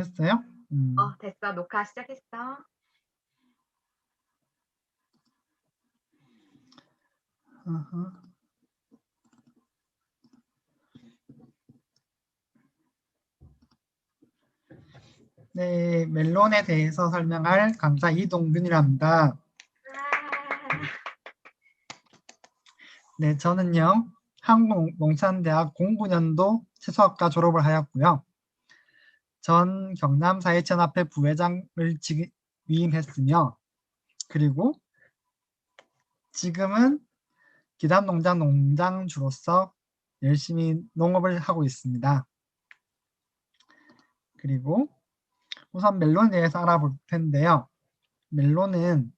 됐어요? 됐어. 녹화 시작했어. 어허. 네, 멜론에 대해서 설명할 강사 이동균이랍니다. 네, 저는요, 한국농산대학 09년도 채소학과 졸업을 하였고요. 전 경남사회체연합회 부회장을 위임했으며, 그리고 지금은 기담농장 농장주로서 열심히 농업을 하고 있습니다. 그리고 우선 멜론에 대해서 알아볼 텐데요. 멜론은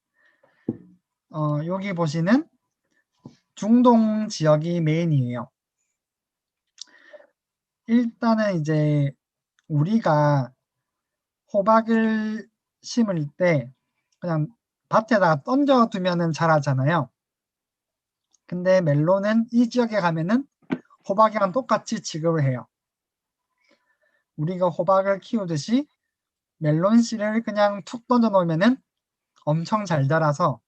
여기 보시는 중동 지역이 메인이에요. 일단은 이제 우리가 호박을 심을 때 그냥 밭에다가 던져두면은 자라잖아요. 근데 멜론은 이 지역에 가면은 호박이랑 똑같이 취급을 해요. 우리가 호박을 키우듯이 멜론 씨를 그냥 툭 던져 놓으면은 엄청 잘 자라서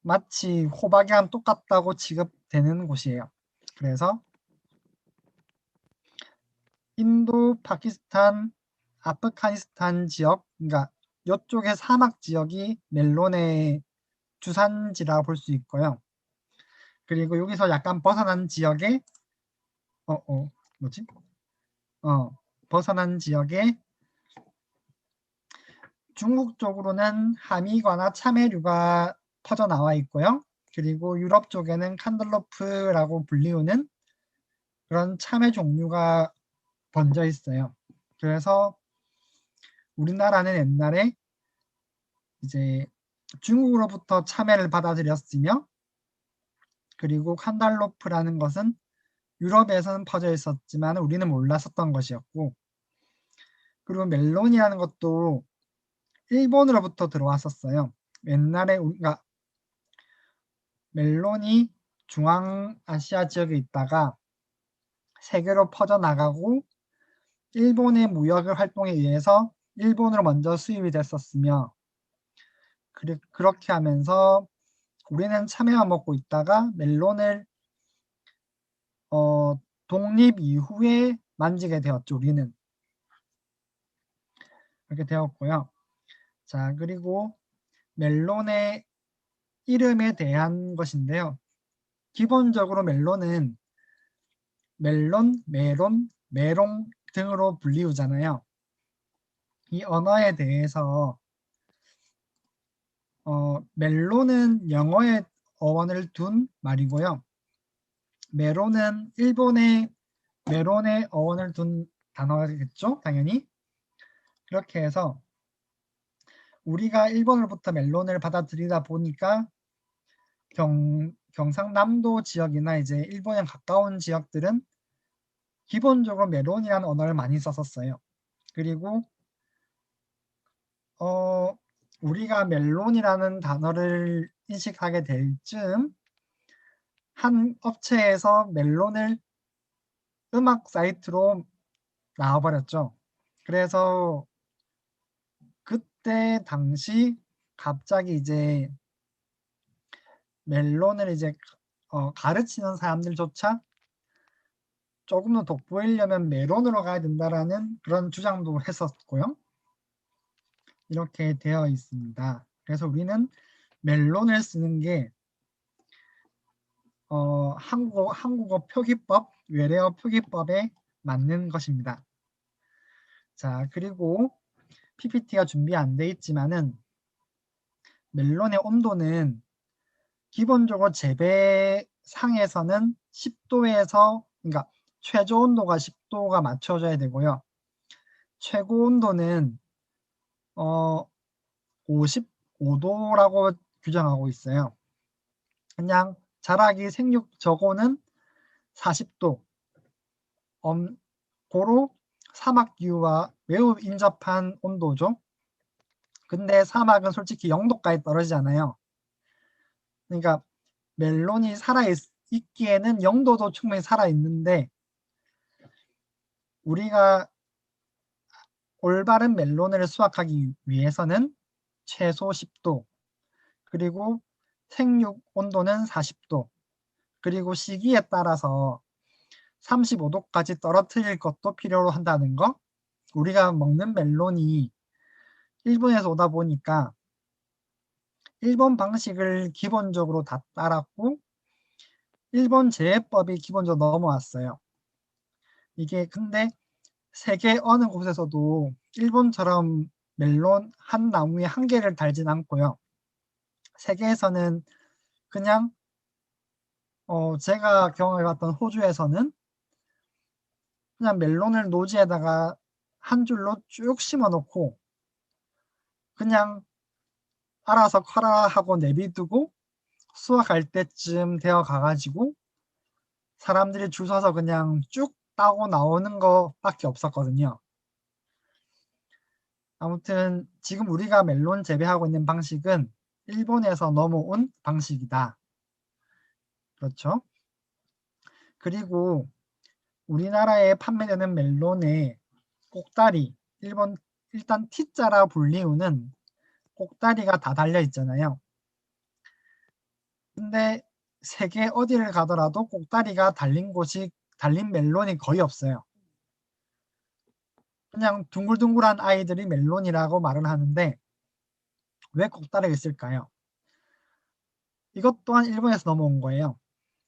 마치 호박이랑 똑같다고 취급되는 곳이에요. 그래서 인도, 파키스탄, 아프가니스탄 지역, 그러니까 이쪽의 사막 지역이 멜론의 주산지라 볼 수 있고요. 그리고 여기서 약간 벗어난 지역에 뭐지? 벗어난 지역에 중국 쪽으로는 하미과나 참외류가 퍼져 나와 있고요. 그리고 유럽 쪽에는 칸들로프라고 불리우는 그런 참외 종류가 번져 있어요. 그래서 우리나라는 옛날에 이제 중국으로부터 참외를 받아들였으며, 그리고 칸달로프라는 것은 유럽에서는 퍼져 있었지만 우리는 몰랐었던 것이었고, 그리고 멜론이라는 것도 일본으로부터 들어왔었어요. 옛날에 우리가 멜론이 중앙아시아 지역에 있다가 세계로 퍼져나가고 일본의 무역 활동에 의해서 일본으로 먼저 수입이 됐었으며, 그렇게 하면서 우리는 참외만 먹고 있다가 멜론을 독립 이후에 만지게 되었죠. 우리는 그렇게 되었고요. 자, 그리고 멜론의 이름에 대한 것인데요. 기본적으로 멜론은 멜론, 메론, 메롱 등으로 불리우잖아요. 이 언어에 대해서 멜론은 영어의 어원을 둔 말이고요. 메론은 일본의 메론의 어원을 둔 단어겠죠, 당연히. 그렇게 해서 우리가 일본으로부터 멜론을 받아들이다 보니까 경상남도 지역이나 이제 일본에 가까운 지역들은 기본적으로 멜론이라는 언어를 많이 썼었어요. 그리고 우리가 멜론이라는 단어를 인식하게 될 즈음 한 업체에서 멜론을 음악 사이트로 나와버렸죠. 그래서 그때 당시 갑자기 이제 멜론을 이제 가르치는 사람들조차 조금 더 돋보이려면 메론으로 가야 된다라는 그런 주장도 했었고요. 이렇게 되어 있습니다. 그래서 우리는 멜론을 쓰는 게 한국어 표기법, 외래어 표기법에 맞는 것입니다. 자, 그리고 PPT가 준비 안 돼 있지만은 멜론의 온도는 기본적으로 재배상에서는 10도에서, 그러니까 최저 온도가 10도가 맞춰져야 되고요. 최고 온도는 55도라고 규정하고 있어요. 그냥 자라기 생육 저고는 40도. 고로 사막 기후와 매우 인접한 온도죠. 근데 사막은 솔직히 0도까지 떨어지잖아요. 그러니까 멜론이 살아있기에는 0도도 충분히 살아있는데 우리가 올바른 멜론을 수확하기 위해서는 최소 10도, 그리고 생육 온도는 40도, 그리고 시기에 따라서 35도까지 떨어뜨릴 것도 필요로 한다는 거. 우리가 먹는 멜론이 일본에서 오다 보니까 일본 방식을 기본적으로 다 따랐고 일본 재해법이 기본적으로 넘어왔어요. 이게 근데 세계 어느 곳에서도 일본처럼 멜론 한 나무에 한 개를 달진 않고요. 세계에서는 그냥 제가 경험해봤던 호주에서는 그냥 멜론을 노지에다가 한 줄로 쭉 심어 놓고 그냥 알아서 커라 하고 내비두고 수확할 때쯤 되어 가가지고 사람들이 줄 서서 그냥 쭉 따고 나오는 거밖에 없었거든요. 아무튼 지금 우리가 멜론 재배하고 있는 방식은 일본에서 넘어온 방식이다. 그렇죠? 그리고 우리나라에 판매되는 멜론의 꼭다리, 일단 T자라 불리우는 꼭다리가 다 달려 있잖아요. 근데 세계 어디를 가더라도 꼭다리가 달린 멜론이 거의 없어요. 그냥 둥글둥글한 아이들이 멜론이라고 말을 하는데 왜 꼭다리가 있을까요? 이것 또한 일본에서 넘어온 거예요.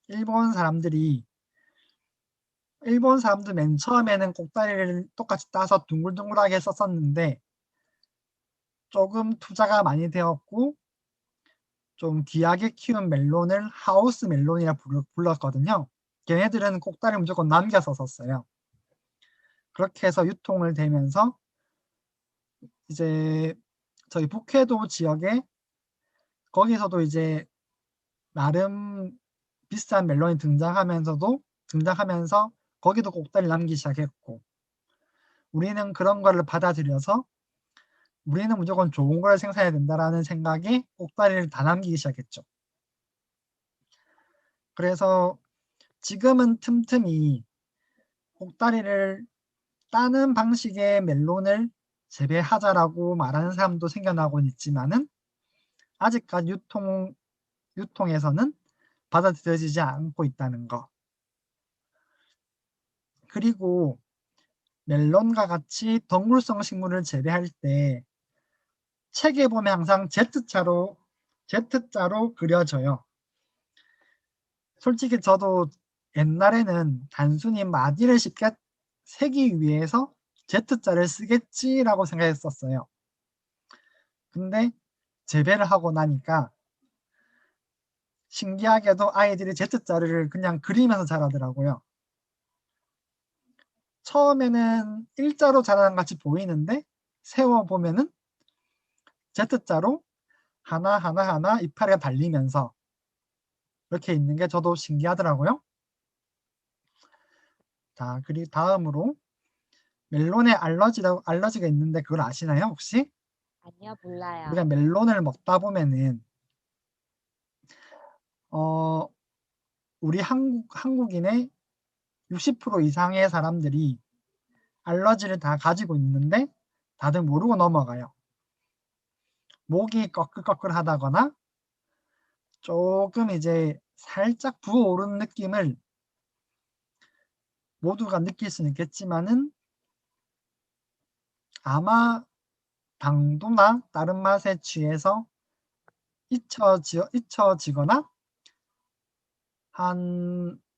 일본 사람들 맨 처음에는 꼭다리를 똑같이 따서 둥글둥글하게 썼었는데 조금 투자가 많이 되었고 좀 귀하게 키운 멜론을 하우스 멜론이라 불렀거든요. 걔네들은 꼭다리 무조건 남겨서 썼어요. 그렇게 해서 유통을 되면서 이제 저희 북해도 지역에 거기서도 이제 나름 비싼 멜론이 등장하면서 거기도 꼭다리 남기 시작했고 우리는 그런 거를 받아들여서 우리는 무조건 좋은 걸 생산해야 된다라는 생각에 꼭다리를 다 남기기 시작했죠. 그래서 지금은 틈틈이 꼭다리를 따는 방식의 멜론을 재배하자라고 말하는 사람도 생겨나곤 있지만은 아직까지 유통에서는 받아들여지지 않고 있다는 거. 그리고 멜론과 같이 덩굴성 식물을 재배할 때 책에 보면 항상 Z자로 그려져요. 솔직히 저도 옛날에는 단순히 마디를 쉽게 세기 위해서 Z자를 쓰겠지라고 생각했었어요. 근데 재배를 하고 나니까 신기하게도 아이들이 Z자를 그냥 그리면서 자라더라고요. 처음에는 일자로 자라는 같이 보이는데 세워보면은 Z자로 하나하나 이파리가 달리면서 이렇게 있는 게 저도 신기하더라고요. 자, 그리고 다음으로 멜론에 알러지가 있는데 그걸 아시나요, 혹시? 아니요, 몰라요. 우리가 멜론을 먹다 보면은 우리 한국인의 60% 이상의 사람들이 알러지를 다 가지고 있는데 다들 모르고 넘어가요. 목이 꺼끌꺼끌하다거나 조금 이제 살짝 부어오르는 느낌을 모두가 느낄 수는 있겠지만은 아마 당도나 다른 맛에 취해서 잊혀지거나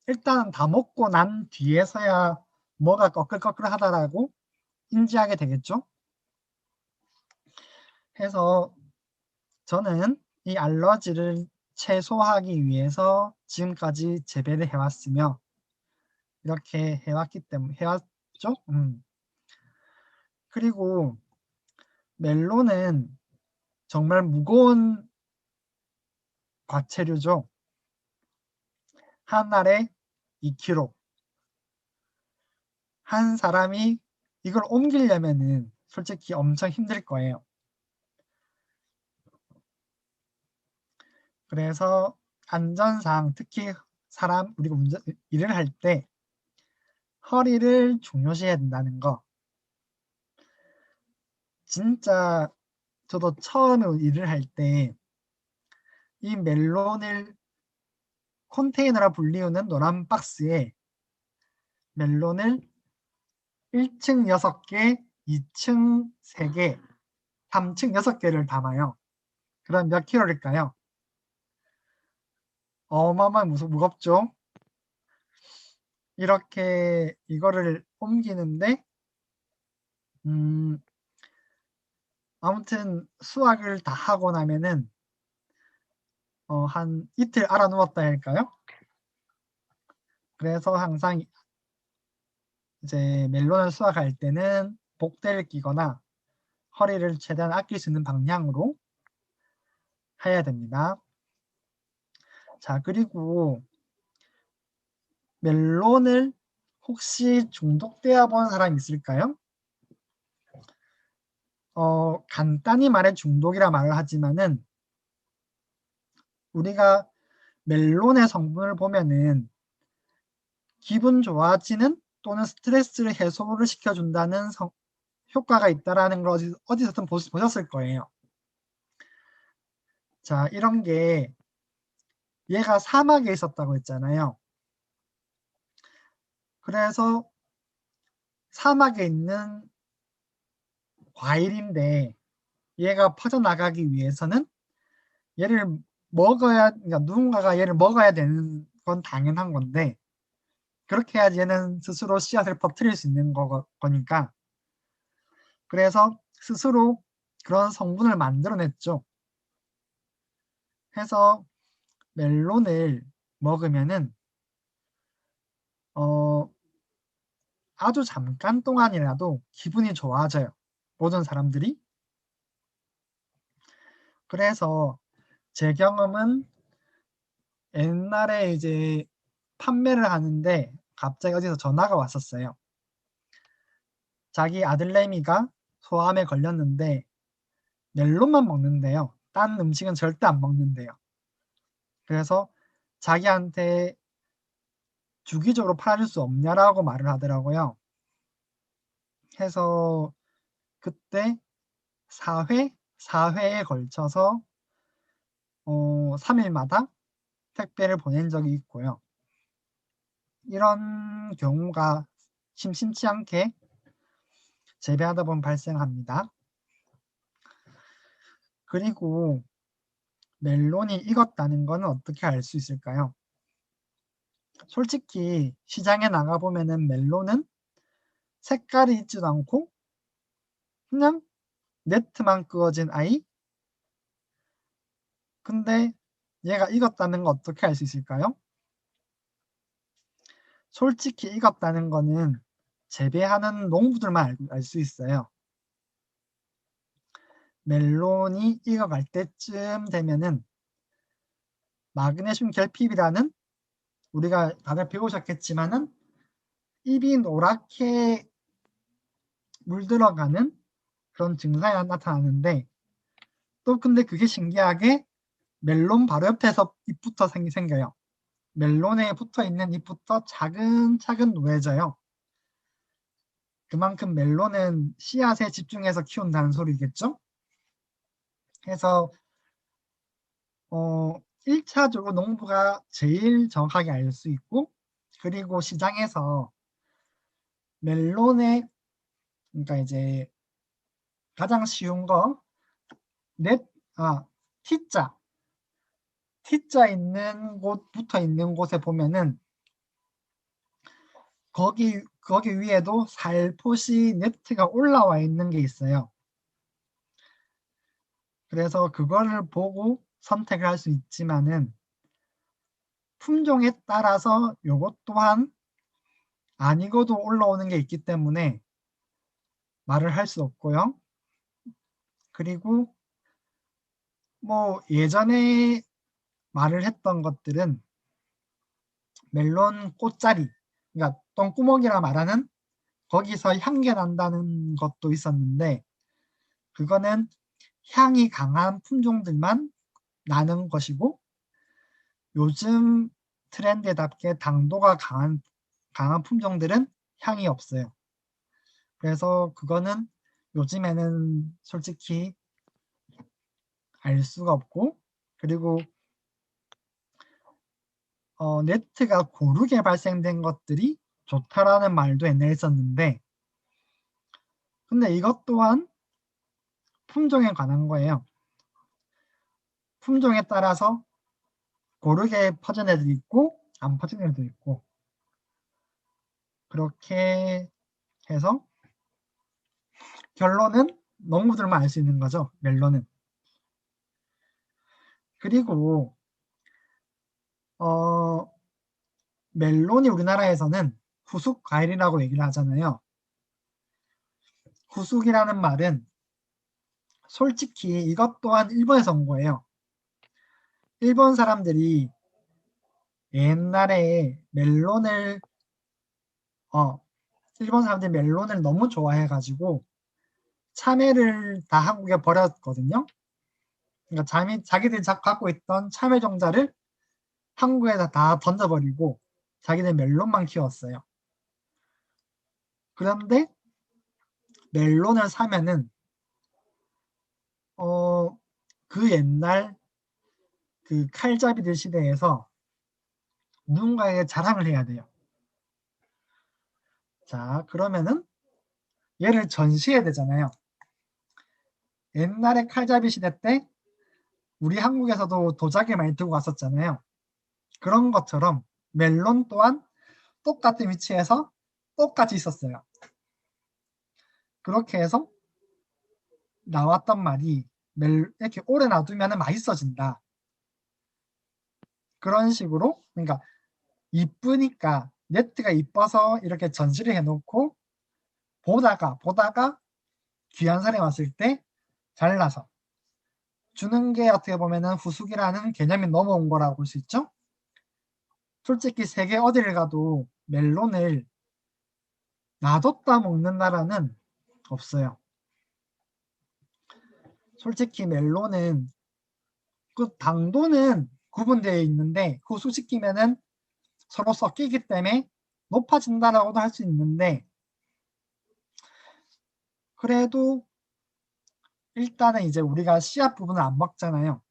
일단 다 먹고 난 뒤에서야 뭐가 꺼끌꺼끌하다라고 인지하게 되겠죠. 해서 저는 이 알러지를 최소화하기 위해서 지금까지 재배를 해왔으며 이렇게 해왔죠. 그리고 멜론은 정말 무거운 과체류죠. 한 알에 2kg. 한 사람이 이걸 옮기려면은 솔직히 엄청 힘들 거예요. 그래서 안전상 특히 우리가 일을 할 때 허리를 중요시해야 된다는 거. 진짜 저도 처음에 일을 할 때 이 멜론을 컨테이너라 불리우는 노란 박스에 멜론을 1층 6개, 2층 3개, 3층 6개를 담아요. 그럼 몇 킬로일까요? 어마어마하게 무겁죠? 이렇게 이거를 옮기는데 아무튼 수학을 다 하고 나면은 한 이틀 알아 누웠다 할까요? 그래서 항상 이제 멜론을 수확할 때는 복대를 끼거나 허리를 최대한 아낄 수 있는 방향으로 해야 됩니다. 자, 그리고 멜론을 혹시 중독되어 본 사람 있을까요? 간단히 말해 중독이라 말을 하지만은 우리가 멜론의 성분을 보면은 기분 좋아지는 또는 스트레스를 해소를 시켜준다는 효과가 있다라는 걸 어디서든 보셨을 거예요. 자, 이런 게 얘가 사막에 있었다고 했잖아요. 그래서 사막에 있는 과일인데 얘가 퍼져나가기 위해서는 얘를 그러니까 누군가가 얘를 먹어야 되는 건 당연한 건데 그렇게 해야지 얘는 스스로 씨앗을 퍼뜨릴 수 있는 거니까 그래서 스스로 그런 성분을 만들어냈죠. 해서 멜론을 먹으면은 아주 잠깐 동안이라도 기분이 좋아져요. 모든 사람들이. 그래서 제 경험은 옛날에 이제 판매를 하는데 갑자기 어디서 전화가 왔었어요. 자기 아들내미가 소암에 걸렸는데 멜론만 먹는데요. 딴 음식은 절대 안 먹는데요. 그래서 자기한테 주기적으로 팔아줄 수 없냐라고 말을 하더라고요. 해서 그때 4회에 걸쳐서 3일마다 택배를 보낸 적이 있고요. 이런 경우가 심심치 않게 재배하다 보면 발생합니다. 그리고 멜론이 익었다는 것은 어떻게 알 수 있을까요? 솔직히 시장에 나가보면은 멜론은 색깔이 있지도 않고 그냥 네트만 그어진 아이? 근데 얘가 익었다는 거 어떻게 알 수 있을까요? 솔직히 익었다는 거는 재배하는 농부들만 알 수 있어요. 멜론이 익어갈 때쯤 되면은 마그네슘 결핍이라는 우리가 다들 배우셨겠지만은 입이 노랗게 물들어가는 그런 증상이 나타나는데 또 근데 그게 신기하게 멜론 바로 옆에서 잎부터 생겨요. 멜론에 붙어 있는 잎부터 차근차근 노해져요. 그만큼 멜론은 씨앗에 집중해서 키운다는 소리겠죠? 해서 1차적으로 농부가 제일 정확하게 알 수 있고 그리고 시장에서 멜론의 그러니까 이제 가장 쉬운 거 T자 T자 있는 곳 붙어 있는 곳에 보면은 거기 위에도 살포시 네트가 올라와 있는 게 있어요. 그래서 그거를 보고 선택을 할 수 있지만은 품종에 따라서 요것 또한 아니고도 올라오는 게 있기 때문에 말을 할 수 없고요. 그리고 뭐 예전에 말을 했던 것들은 멜론 꽃자리, 그러니까 똥구멍이라 말하는 거기서 향기 난다는 것도 있었는데 그거는 향이 강한 품종들만 나는 것이고 요즘 트렌드답게 당도가 강한 품종들은 향이 없어요. 그래서 그거는 요즘에는 솔직히 알 수가 없고, 그리고 네트가 고르게 발생된 것들이 좋다라는 말도 옛날에 있었는데, 근데 이것 또한 품종에 관한 거예요. 품종에 따라서 고르게 퍼진 애도 있고 안 퍼진 애도 있고, 그렇게 해서 결론은 농부들만 알 수 있는 거죠, 멜론은. 그리고 멜론이 우리나라에서는 후숙 과일이라고 얘기를 하잖아요. 후숙이라는 말은 솔직히 이것 또한 일본에서 온 거예요. 일본 사람들이 옛날에 일본 사람들이 멜론을 너무 좋아해가지고 참외를 다 한국에 버렸거든요. 그러니까 자기들이 갖고 있던 참외 종자를 한국에다 다 던져버리고 자기들 멜론만 키웠어요. 그런데 멜론을 사면은 그 옛날 그 칼잡이들 시대에서 누군가에게 자랑을 해야 돼요. 자, 그러면은 얘를 전시해야 되잖아요. 옛날에 칼잡이 시대 때 우리 한국에서도 도자기 많이 들고 갔었잖아요. 그런 것처럼 멜론 또한 똑같은 위치에서 똑같이 있었어요. 그렇게 해서 나왔던 말이 이렇게 오래 놔두면 맛있어진다. 그런 식으로, 그러니까 이쁘니까 네트가 이뻐서 이렇게 전시를 해놓고 보다가 귀한 사람이 왔을 때 잘라서 주는 게 어떻게 보면은 후숙이라는 개념이 넘어온 거라고 볼 수 있죠. 솔직히 세계 어디를 가도 멜론을 놔뒀다 먹는 나라는 없어요. 솔직히 멜론은 그 당도는 구분되어 있는데 후숙시키면은 서로 섞이기 때문에 높아진다라고도 할 수 있는데, 그래도 일단은 이제 우리가 씨앗 부분을 안 먹잖아요.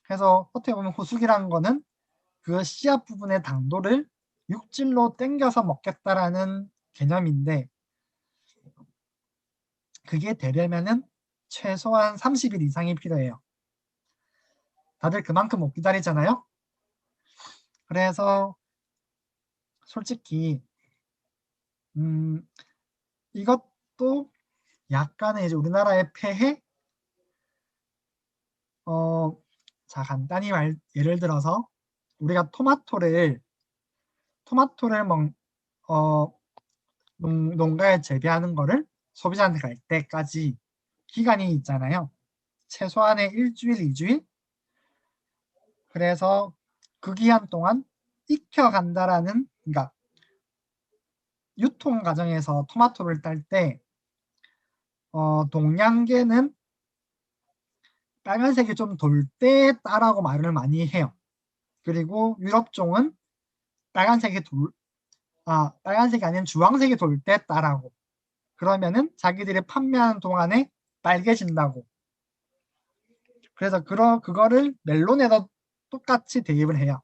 그래서 어떻게 보면 후숙이라는 거는 그 씨앗 부분의 당도를 육질로 땡겨서 먹겠다라는 개념인데, 그게 되려면은 최소한 30일 이상이 필요해요. 다들 그만큼 못 기다리잖아요. 그래서 솔직히 이것도 약간의 이제 우리나라의 폐해. 자, 간단히 예를 들어서 우리가 토마토를 농가에 재배하는 거를 소비자한테 갈 때까지 기간이 있잖아요. 최소한의 일주일, 2주일. 그래서 그 기간 동안 익혀간다라는, 그러니까 유통 과정에서 토마토를 딸 때 동양계는 빨간색이 좀 돌 때 따라고 말을 많이 해요. 그리고 유럽종은 빨간색이 아닌 주황색이 돌 때 따라고. 그러면은 자기들이 판매하는 동안에 빨개진다고. 그래서 그거를 멜론에도 똑같이 대입을 해요.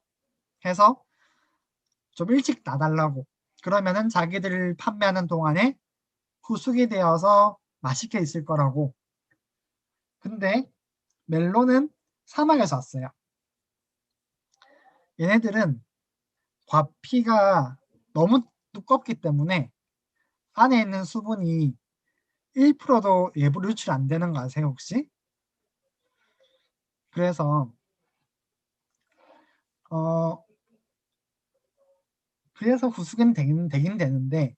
해서 좀 일찍 놔달라고. 그러면은 자기들 판매하는 동안에 후숙이 되어서 맛있게 있을 거라고. 근데 멜론은 사막에서 왔어요. 얘네들은 과피가 너무 두껍기 때문에 안에 있는 수분이 1%도 외부로 유출 안 되는 거 아세요, 혹시? 그래서 어 그래서 후숙은 되긴 되는데,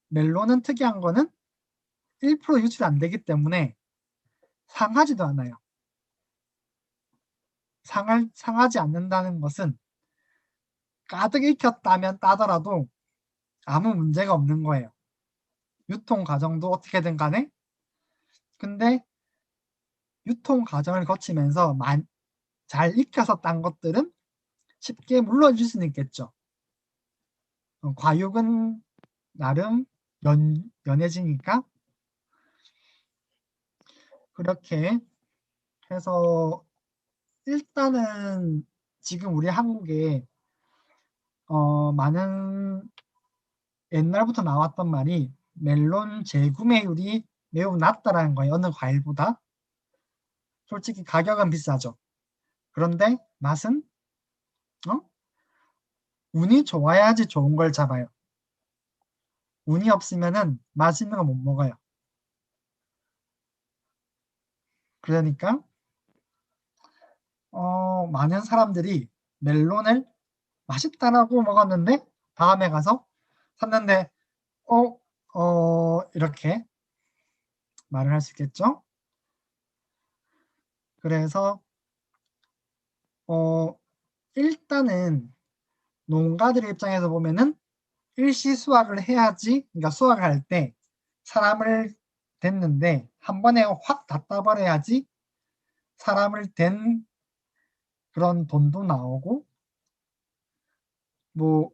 멜론은 특이한 거는 1% 유출 안 되기 때문에 상하지도 않아요. 상하지 않는다는 것은 가득 익혔다면 따더라도 아무 문제가 없는 거예요. 유통 과정도 어떻게든 간에. 근데 유통 과정을 거치면서 잘 익혀서 딴 것들은 쉽게 물러줄 수는 있겠죠. 과육은 나름 연해지니까 그렇게 해서 일단은 지금 우리 한국에 많은 옛날부터 나왔던 말이 멜론 재구매율이 매우 낮다라는 거예요. 어느 과일보다. 솔직히 가격은 비싸죠. 그런데 맛은 운이 좋아야지 좋은 걸 잡아요. 운이 없으면은 맛있는 거 못 먹어요. 그러니까 많은 사람들이 멜론을 맛있다라고 먹었는데 다음에 가서 샀는데 이렇게 말을 할 수 있겠죠. 그래서 일단은 농가들의 입장에서 보면은 일시 수확을 해야지, 그러니까 수확을 할 때 사람을 댔는데 한 번에 확 다 따버려야지 사람을 댄 그런 돈도 나오고 뭐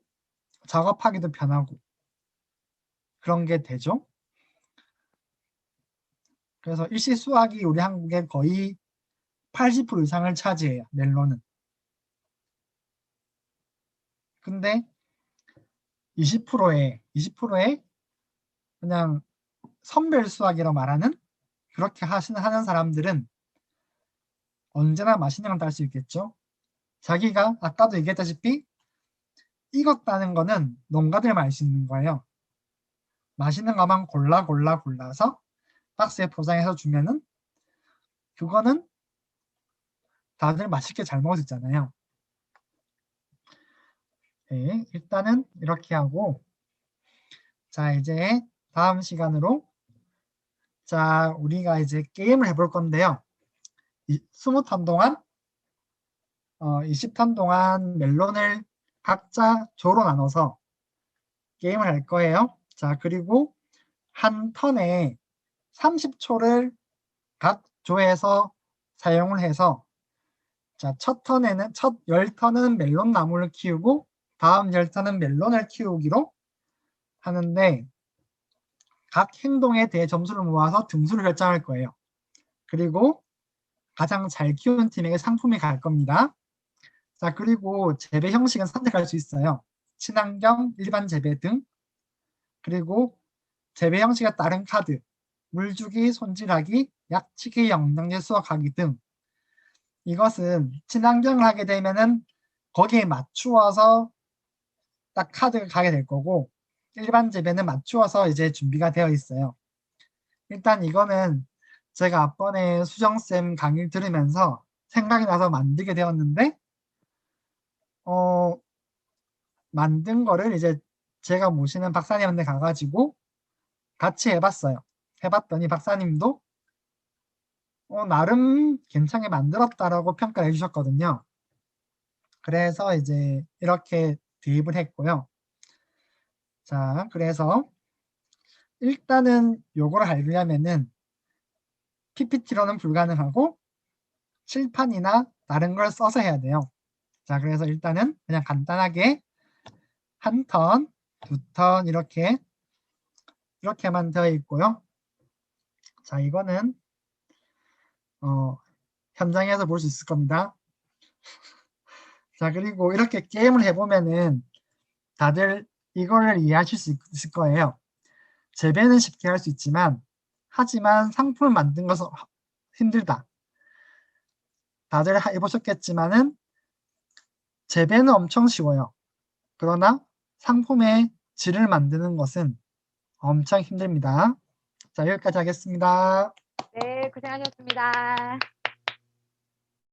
작업하기도 편하고 그런 게 되죠. 그래서 일시 수확이 우리 한국에 거의 80% 이상을 차지해요. 멜론은. 근데 20%에 그냥 선별 수확이라고 말하는 그렇게 하는 사람들은 언제나 맛있는 건 딸 수 있겠죠. 자기가 아까도 얘기했다시피 익었다는 거는 농가들만 알 수 있는 거예요. 맛있는 것만 골라서 박스에 포장해서 주면은 그거는 다들 맛있게 잘 먹을 수 있잖아요. 네, 일단은 이렇게 하고 자 이제 다음 시간으로 자 우리가 이제 게임을 해볼 건데요. 20턴 동안 20턴 동안 멜론을 각자 조로 나눠서 게임을 할 거예요. 자 그리고 한 턴에 30초를 각 조에서 사용을 해서 자, 첫 10턴은 멜론 나무를 키우고 다음 10턴은 멜론을 키우기로 하는데 각 행동에 대해 점수를 모아서 등수를 결정할 거예요. 그리고 가장 잘 키운 팀에게 상품이 갈 겁니다. 자, 그리고 재배 형식은 선택할 수 있어요. 친환경, 일반 재배 등. 그리고 재배 형식에 따른 카드, 물주기, 손질하기, 약치기, 영양제 수확하기 등. 이것은 친환경을 하게 되면은 거기에 맞추어서 딱 카드가 가게 될 거고 일반 재배는 맞추어서 이제 준비가 되어 있어요. 일단 이거는 제가 앞번에 수정쌤 강의를 들으면서 생각이 나서 만들게 되었는데 만든 거를 이제 제가 모시는 박사님한테 가가지고 같이 해봤어요. 해봤더니 박사님도 나름 괜찮게 만들었다라고 평가를 해주셨거든요. 그래서 이제 이렇게 대입을 했고요. 자, 그래서 일단은 요거를 하려면은 PPT로는 불가능하고 칠판이나 다른 걸 써서 해야 돼요. 자, 그래서 일단은 그냥 간단하게 한 턴, 두 턴 이렇게만 되어 있고요. 자, 이거는 현장에서 볼 수 있을 겁니다. 자, 그리고 이렇게 게임을 해보면은 다들 이거를 이해하실 수 있을 거예요. 재배는 쉽게 할 수 있지만 하지만 상품을 만든 것은 힘들다. 다들 해보셨겠지만은 재배는 엄청 쉬워요. 그러나 상품의 질을 만드는 것은 엄청 힘듭니다. 자, 여기까지 하겠습니다. 네, 고생하셨습니다.